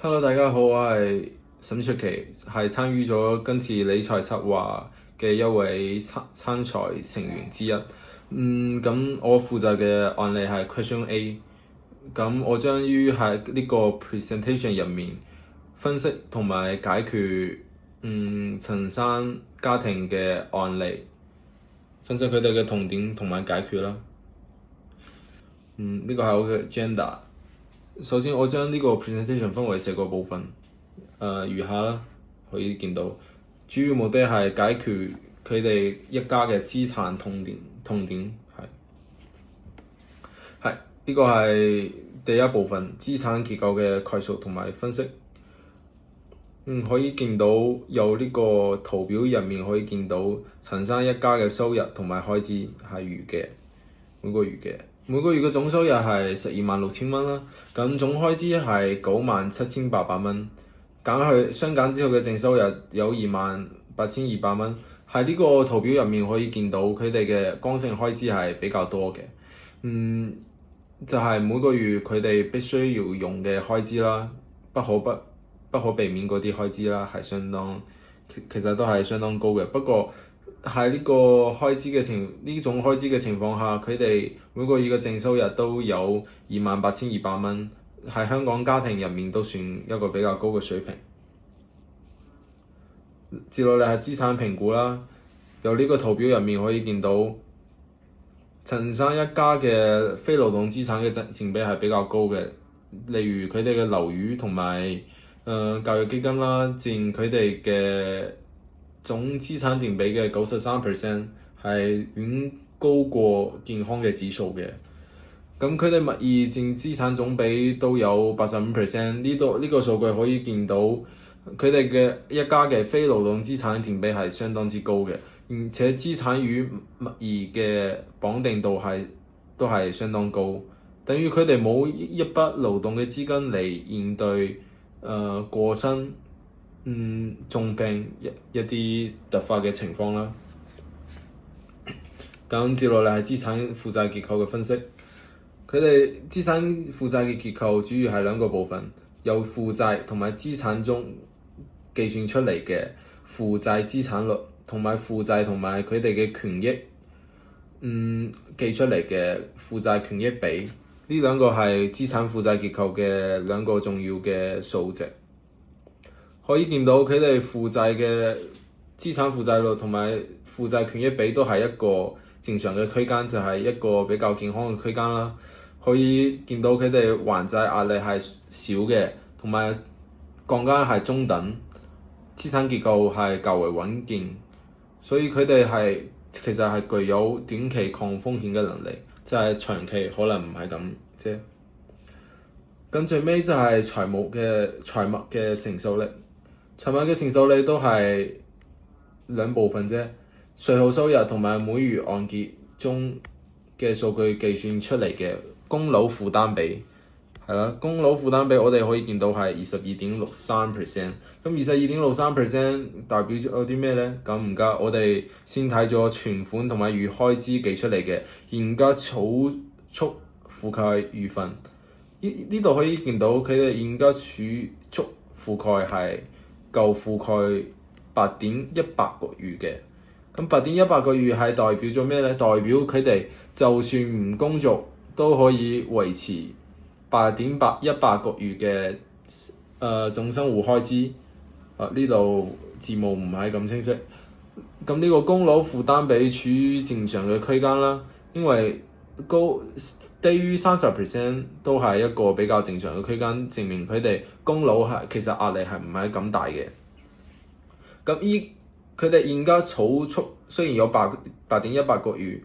Hello，大家好，我係沈卓琪，係參與咗今次理財策劃嘅一位參賽成員之一。咁我負責嘅案例係 Question A。咁我將於喺呢個 presentation 入面分析同埋解決陳生家庭嘅案例，分析佢哋嘅痛點同埋解決啦。呢個係我嘅 agenda。首先，我將呢個 presentation 分為四個部分。如下啦，可以見到主要目的係解決佢哋一家嘅資產痛點係呢個係第一部分資產結構嘅概述同埋分析。可以見到由呢個圖表入面可以見到陳生一家嘅收入同埋開支係每個月嘅總收入係12萬6千蚊啦，咁總開支係97800蚊，相減之後嘅淨收入有28200蚊。喺呢個圖表入面可以見到佢哋嘅剛性開支係比較多嘅，就係每個月佢哋必須要用嘅開支啦，不可避免嗰啲開支啦，係其實都係相當高嘅。不過喺呢種開支嘅情況下，佢哋每個月嘅淨收入都有28200蚊，喺香港家庭入面都算一個比較高嘅水平。接落嚟係資產評估啦，由呢個圖表入面可以見到陳生一家嘅非勞動資產嘅佔比係比較高嘅，例如佢哋嘅樓宇同埋教育基金啦，佔佢哋嘅總資產佔比嘅93%，係遠高過健康嘅指數嘅。咁佢哋物業佔資產總比都有85%，呢個數據可以見到佢哋嘅一家嘅非勞動資產佔比係相當之高嘅，而且資產與物業嘅綁定度都係相當高，等於佢哋冇一筆勞動嘅資金嚟應對過身、重病一啲突發嘅情況啦。咁接落嚟係資產負債結構嘅分析。佢哋資產負債嘅結構主要係兩個部分，由負債同埋資產中計算出嚟嘅負債資產率，同埋負債同埋佢哋嘅權益計出嚟嘅負債權益比。呢兩個係資產負債結構嘅兩個重要嘅數值。可以見到佢哋負債嘅資產負債率同埋負債權益比都係一個正常嘅區間，就係一個比較健康嘅區間啦。可以見到佢哋還債壓力係少嘅，同埋槓桿係中等，資產結構係較為穩健，所以佢哋其實係具有短期抗風險嘅能力，即係長期可能唔係咁啫。咁最尾就係財務嘅承受力。財務嘅承受力都係兩部分啫，稅後收入同埋每月按揭中嘅數據計算出嚟嘅供樓負擔比係啦，供樓負擔比我哋可以見到係22.63%。咁22.63%代表咗啲咩呢？咁而家我哋先睇咗存款同埋月開支計出嚟嘅現金儲蓄覆蓋月份。呢度可以見到佢哋現金儲蓄覆蓋係夠覆蓋8.18個月嘅。咁8.18個月係代表咗咩呢？代表佢哋就算唔工作都可以維持8.18個月嘅總生活開支。呢度字幕唔係咁清晰。咁呢個供樓負擔比處於正常嘅區間啦，因為低於30% 都係一個比較正常嘅區間，證明佢哋供樓其實壓力係唔係咁大嘅。咁佢哋現金儲蓄雖然有8.18個月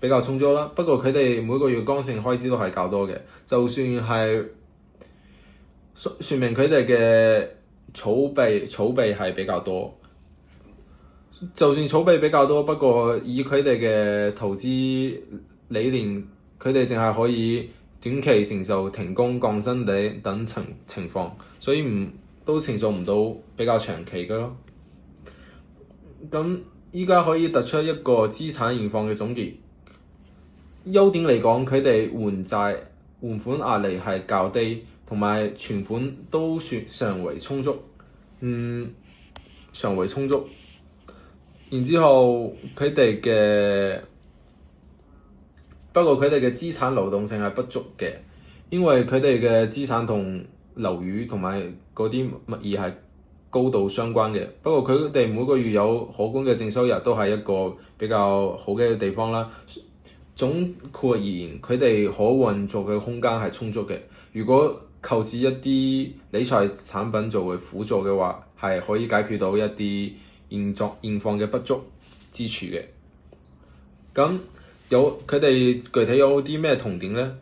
比較充足啦，不過佢哋每個月剛性開支都係較多嘅，就算係説明佢哋嘅儲備係比較多。就算儲備比較多，不過以佢哋嘅投資理念，佢哋淨係可以短期承受停工、降薪等情況，所以都承受唔到比較長期嘅咯。咁依家可以突出一個資產現況嘅總結。優點嚟講，佢哋還款壓力係較低，同埋存款都算尚為充足，尚為充足。然之後佢哋嘅不過佢哋嘅資產流動性係不足嘅，因為佢哋嘅資產同樓宇同埋嗰啲物業係高度相關嘅。不過佢哋每個月有可觀嘅淨收入都係一個比較好嘅地方啦。總括而言，佢哋可運作嘅空間係充足嘅。如果購置一啲理財產品作為輔助嘅話，係可以解決到一啲現況嘅不足之處嘅。咁佢哋具體有啲咩同點呢？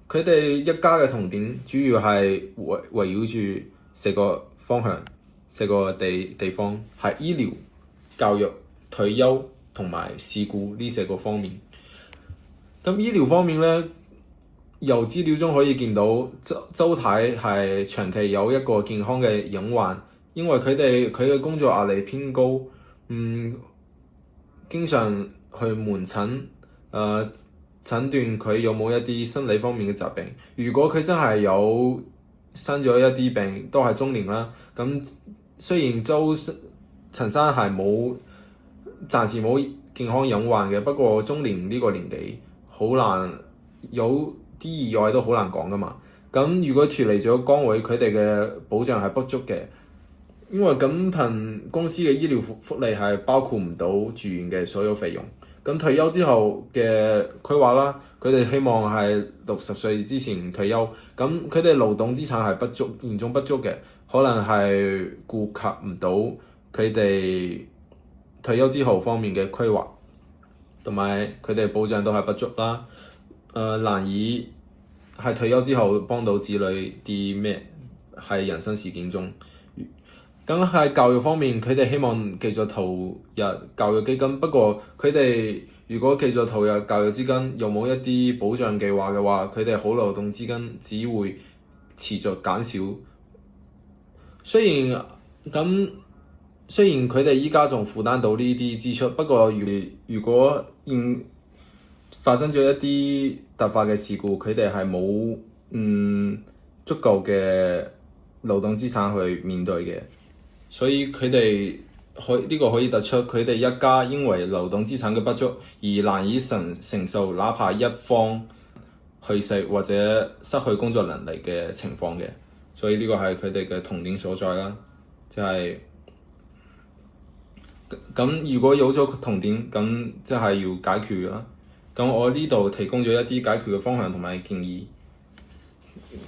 佢哋一家嘅同點主要係圍繞住四個方向、四個地方，係醫療、教育、退休同埋事故呢四個方面。咁醫療方面呢，由資料中可以見到周太係長期有一個健康嘅隱患，因為佢嘅工作壓力偏高，經常去門診，診斷佢有冇一啲生理方面嘅疾病。如果佢真係有生咗一啲病，都係中年啦。咁雖然陳生係暫時冇健康隱患嘅，不過中年呢個年紀好難有啲意外都好難講㗎嘛。咁如果脫離咗崗位，佢哋嘅保障係不足嘅，因為咁憑公司嘅醫療福利係包括唔到住院嘅所有費用。咁退休之後嘅規劃啦，佢哋希望係60歲之前退休。咁佢哋勞動資產係嚴重不足嘅，可能係顧及唔到佢哋退休之後方面嘅規劃，同埋佢哋保障都係不足啦。難以係退休之後幫到子女啲咩喺人生事件中。咁喺教育方面，佢哋希望繼續投入教育基金。不過佢哋如果繼續投入教育資金，又冇一啲保障計劃嘅話，佢哋可勞動資金只會持續減少。雖然佢哋依家仲負擔到呢啲支出，不過如果發生咗一啲突發嘅事故，佢哋係冇足夠嘅勞動資產去面對嘅。所以佢哋呢個可以突出佢哋一家因為勞動資產嘅不足而難以承受哪怕一方去世或者失去工作能力嘅情況嘅。所以呢個係佢哋嘅痛點所在啦。就係咁，如果有咗痛點，咁即係要解決啦。咁我呢度提供咗一啲解決嘅方向同埋建議。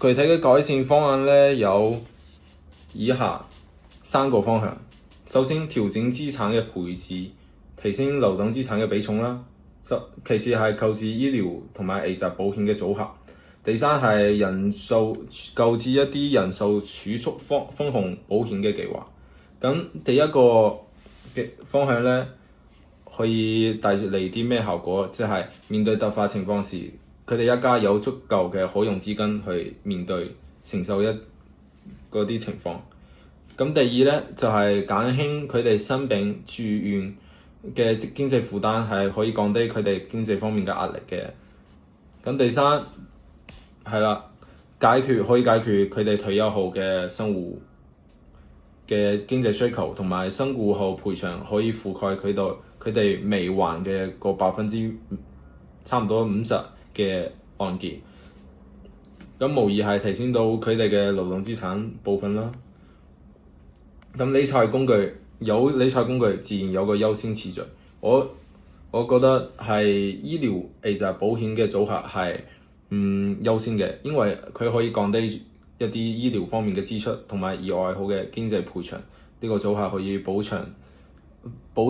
具體嘅改善方案呢，有以下3個方向。首先，調整資產嘅配置，提升流動資產嘅比重啦。其次係購置醫療同埋危疾保險嘅組合。第三係購置一啲人壽儲蓄分紅保險嘅計劃。咁第一個嘅方向呢，可以帶嚟啲咩效果？即係面對突發情況時，佢哋一家有足夠嘅可用資金去面對承受嗰啲情況。咁第二呢，就係減輕佢哋生病住院嘅經濟負擔，係可以降低佢哋經濟方面嘅壓力嘅。咁第三係啦，可以解決佢哋退休後嘅生活嘅經濟需求，同埋身故後賠償可以覆蓋佢哋未還嘅差唔多50%嘅按揭。咁無疑係提升到佢哋嘅勞動資產部分啦。咁理財工具自然有個優先次序。我覺得係醫療危疾保險嘅組合係優先嘅，因為佢可以降低一啲醫療方面嘅支出，同埋意外好嘅經濟賠償。呢個組合可以保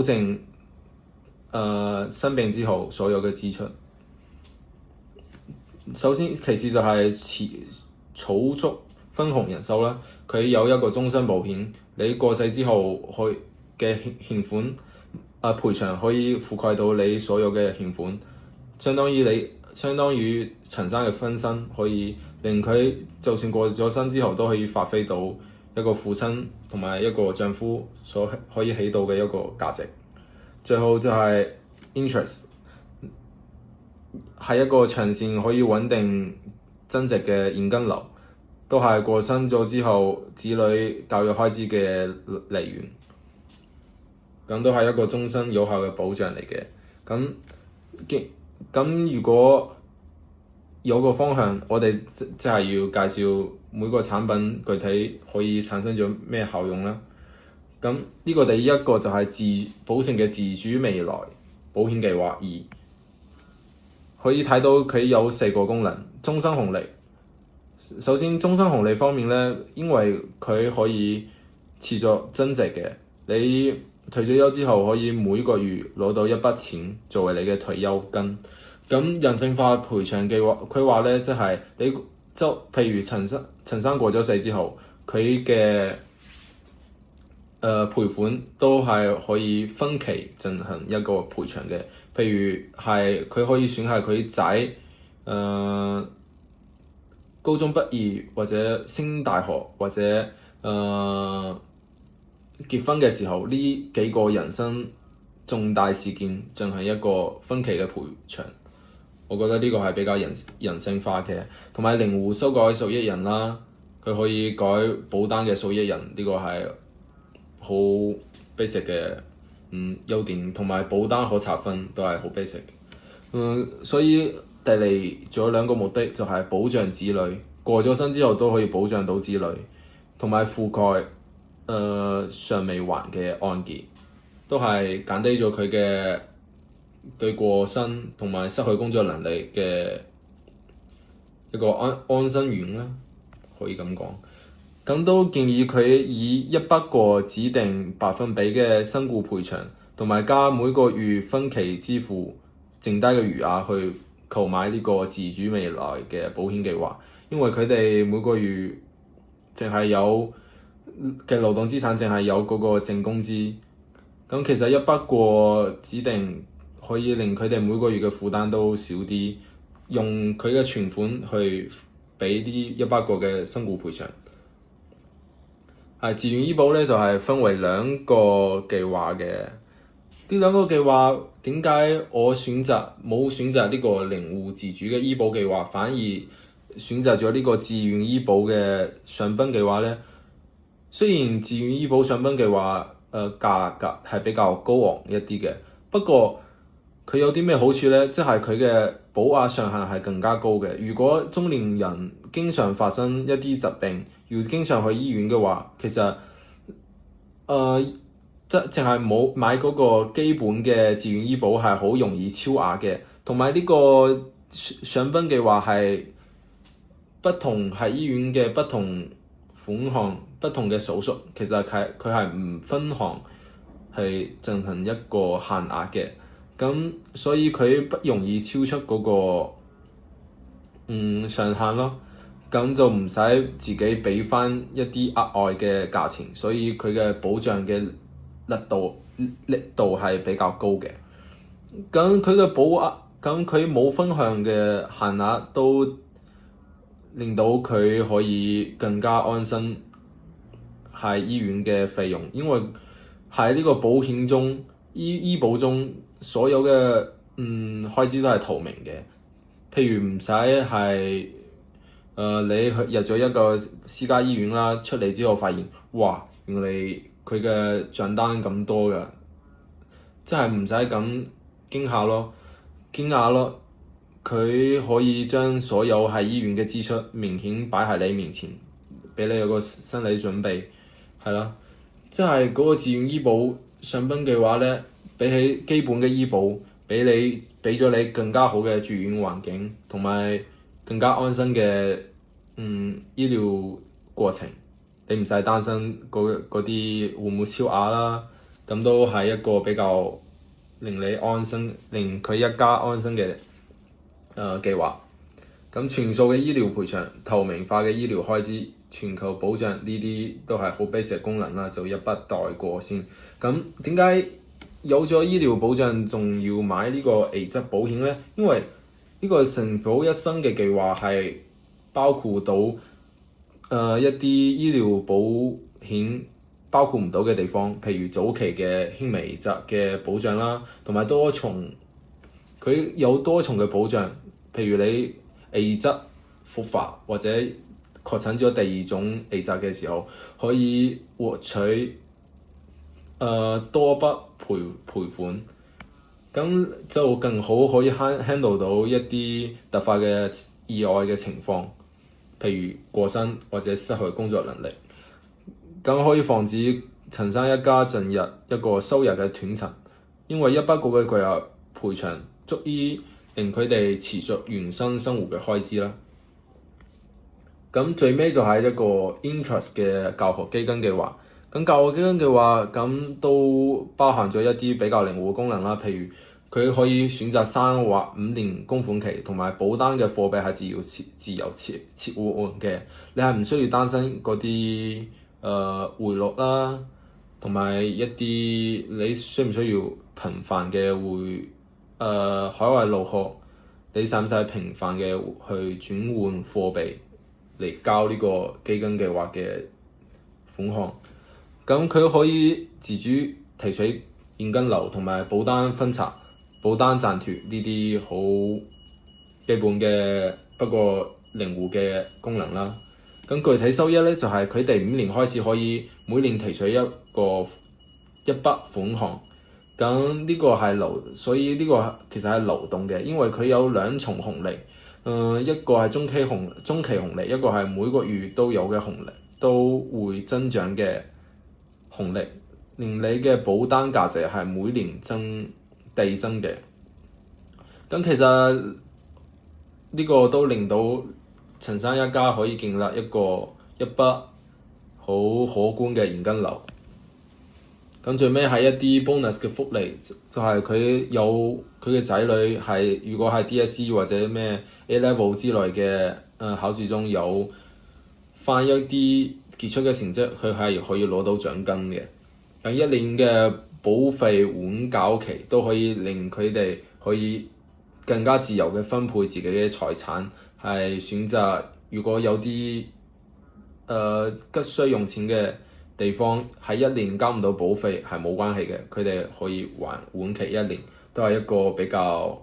證生病之後所有嘅支出。其次就係儲蓄分紅人壽啦，佢有一個終身保險，你過世之後嘅欠款賠償可以覆蓋到你所有嘅欠款，相當於陳生嘅分身，可以令佢就算過咗身之後都可以發揮到一個父親同埋一個丈夫所可以起到嘅一個價值。最後就係 interest， 係一個長線可以穩定增值嘅現金流。都係過身咗之後子女教育開支嘅來源，咁都係一個終身有效嘅保障嚟嘅。咁如果有個方向，我哋即係要介紹每個產品具體可以產生咗咩效用啦。咁呢個第一個就係保誠嘅自主未來保險計劃2，可以睇到佢有4個功能。終身紅利，首先終身紅利方面咧，因為佢可以持續增值嘅，你退咗休之後可以每個月攞到一筆錢作為你嘅退休金。咁人性化賠償計劃，佢話咧，即係你譬如陳生過咗世之後，佢嘅賠款都係可以分期進行一個賠償嘅。譬如係佢可以選係佢仔高中畢業或者升大學或者結婚嘅時候，呢幾個人生重大事件進行一個分期嘅賠償。我覺得呢個係比較人性化嘅，同埋靈活修改受益人啦，佢可以改保單嘅受益人，呢個係好 basic 嘅優點，同埋保單可查分都係好 basic 嘅。所以帶嚟咗2個目的，就係保障子女過咗身之後都可以保障到子女，同埋覆蓋尚未還嘅按揭，都係減低咗佢嘅對過身同埋失去工作能力嘅一個安心丸啦，可以咁講。咁都建議佢以100個指定百分比嘅身故賠償，同埋加每個月分期支付剩低嘅餘額去購買呢個自主未來嘅保險計劃，因為佢哋每個月淨係有嘅勞動資產淨係有嗰個淨工資。咁其實100個指定可以令佢哋每個月嘅負擔都少啲，用佢嘅存款去俾啲100個嘅身故賠償。自願醫保咧就係分為2個計劃嘅。呢2個計劃點解我冇選擇呢個靈活自主嘅醫保計劃，反而選擇咗呢個自願醫保嘅上賓計劃咧？雖然自願醫保上賓計劃價格係比較高昂一啲嘅，不過佢有啲咩好處咧？即係佢嘅保額上限係更加高嘅。如果中年人經常發生一啲疾病，要經常去醫院嘅話，其實即淨係冇買嗰個基本嘅自願醫保係好容易超額嘅。同埋呢個上賓計劃係不同喺醫院嘅不同款項、不同嘅手術，其實佢係唔分項係進行一個限額嘅。咁所以佢不容易超出嗰個上限咯，咁就唔使自己俾翻一啲額外嘅價錢，所以佢嘅保障嘅力度係比較高嘅。咁佢嘅保額，咁佢冇分項嘅限額都令到佢可以更加安心喺醫院嘅費用，因為喺呢個保險中醫保中所有嘅開支都係透明嘅。譬如唔使係你入咗一個私家醫院啦，出嚟之後發現，哇，原來佢嘅帳單咁多㗎，即係唔使咁驚嚇咯。佢可以將所有喺醫院嘅支出明顯擺喺你面前，俾你有個心理準備，係咯。即係嗰個自願醫保上賓嘅話咧，比起基本嘅醫保，俾咗你更加好嘅住院環境，同埋更加安心嘅醫療過程。你唔使擔心嗰啲會唔會超額啦，咁都係一個比較令你安心、令佢一家安心嘅計劃。咁全數嘅醫療賠償、透明化嘅醫療開支、全球保障，呢啲都係好 basic 嘅功能啦，就一筆帶過先。咁點解有咗醫療保障仲要買呢個危疾保險咧？因為呢個承保一生嘅計劃係包括到一啲醫療保險包括唔到嘅地方，譬如早期嘅輕微疾嘅保障啦，同埋佢有多重嘅保障，譬如你危疾復發或者確診咗第二種危疾嘅時候，可以獲取多筆賠款，咁就更好可以 handle 到一啲突發嘅意外嘅情況，譬如過身或者失去工作能力，更可以防止陳生一家進入一個收入嘅斷層，因為一筆過嘅巨額賠償足以令佢哋持續原生生活嘅開支啦。咁最尾就係一個 interest 嘅教學基金計劃。咁教學基金嘅話，咁都包含咗一啲比較靈活功能啦，譬如佢可以選擇3或5年供款期，同埋保單嘅貨幣係自由切換嘅，你係唔需要擔心嗰啲匯率啦，同埋一啲你需唔需要頻繁嘅海外留學，你使唔使頻繁嘅去轉換貨幣嚟交呢個基金計劃嘅款項？咁佢可以自主提取現金流同埋保單分拆、保單暫脫呢啲好基本嘅不過靈活嘅功能啦。咁具體收益咧就係佢哋5年開始可以每年提取一筆款項。咁呢個係所以呢個其實係流動嘅，因為佢有2重紅利。一個係中期紅利，一個係每個月都有嘅紅利，都會增長嘅紅利，令你嘅保單價值係每年遞增嘅。咁其實呢個都令到陳生一家可以建立一筆好可觀嘅現金流。咁最尾係一啲 bonus 嘅福利，就係佢嘅仔女係如果係 DSE 或者咩 A level 之類嘅考試中有翻一啲傑出嘅成績，佢係可以攞到獎金嘅。1年嘅保費緩繳期都可以令佢哋可以更加自由嘅分配自己嘅財產，係選擇如果有啲急需用錢嘅地方喺1年交唔到保費係冇關係嘅，佢哋可以緩期1年，都係一個比較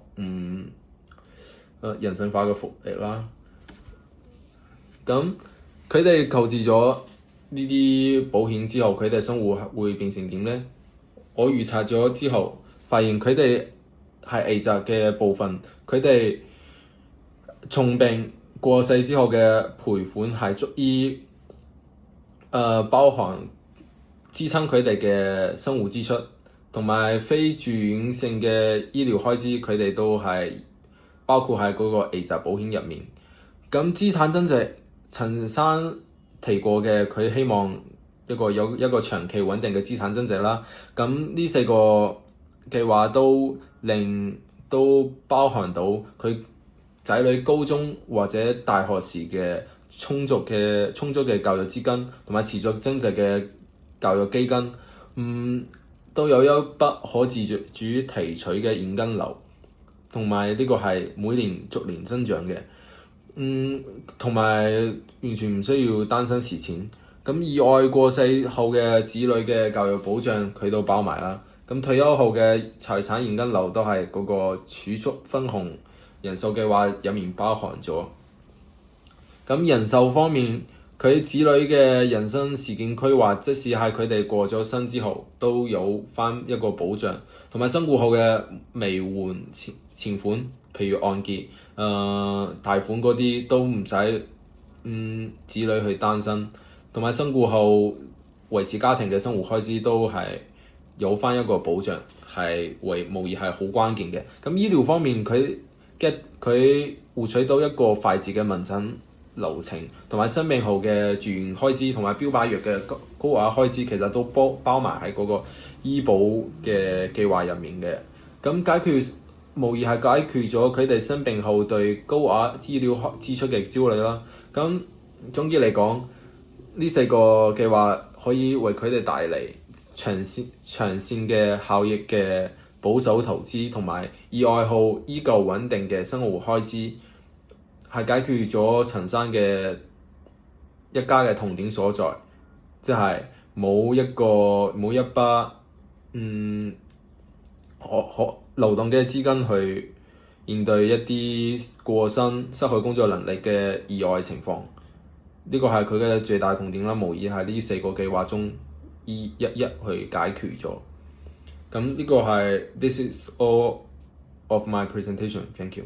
人性化嘅福利啦。咁佢哋購置咗呢啲保險之後，佢哋生活會變成點呢？我預測咗之後，發現佢哋係危疾嘅部分，佢哋重病過世之後嘅賠款係足以包含支撐佢哋嘅生活支出，同埋非住院性嘅醫療開支，佢哋都係包括喺嗰個危疾保險入面。咁資產增值，陳生提過嘅，佢希望有一個長期穩定嘅資產增值啦。咁呢4個計劃都包含到佢仔女高中或者大學時嘅充足嘅教育資金，同埋持續增值嘅教育基金，都有一筆可自主提取嘅現金流，同埋呢個係每年逐年增長嘅。同埋完全唔需要擔心蝕錢。咁意外過世後嘅子女嘅教育保障佢都包埋啦。咁退休後嘅財產現金流都係嗰個儲蓄分紅人壽計劃入面包含咗。咁人壽方面，佢子女嘅人生事件規劃，即使係佢哋過咗身之後，都有翻一個保障，同埋身故後嘅未還錢款，譬如按揭、貸款嗰啲都唔使子女去擔心，同埋身故後維持家庭嘅生活開支都係有翻一個保障，係無疑係好關鍵嘅。咁醫療方面，佢獲取到一個快捷嘅問診流程，同埋生病後嘅住院開支，同埋標靶藥嘅高額開支，其實都包埋喺嗰個醫保嘅計劃入面嘅。咁無疑係解決咗佢哋生病後對高額醫療支出嘅焦慮啦。咁總結嚟講，呢4個計劃可以為佢哋帶嚟長線嘅效益嘅保守投資，同埋意外後依舊穩定嘅生活開支，係解決咗陳生嘅一家嘅痛點所在，即係冇一筆流動嘅資金去面對一啲過身失去工作能力嘅意外情況。呢個係佢嘅最大痛點啦，無疑係呢4個計劃中一一去解決咗。咁呢個係 This is all of my presentation. Thank you.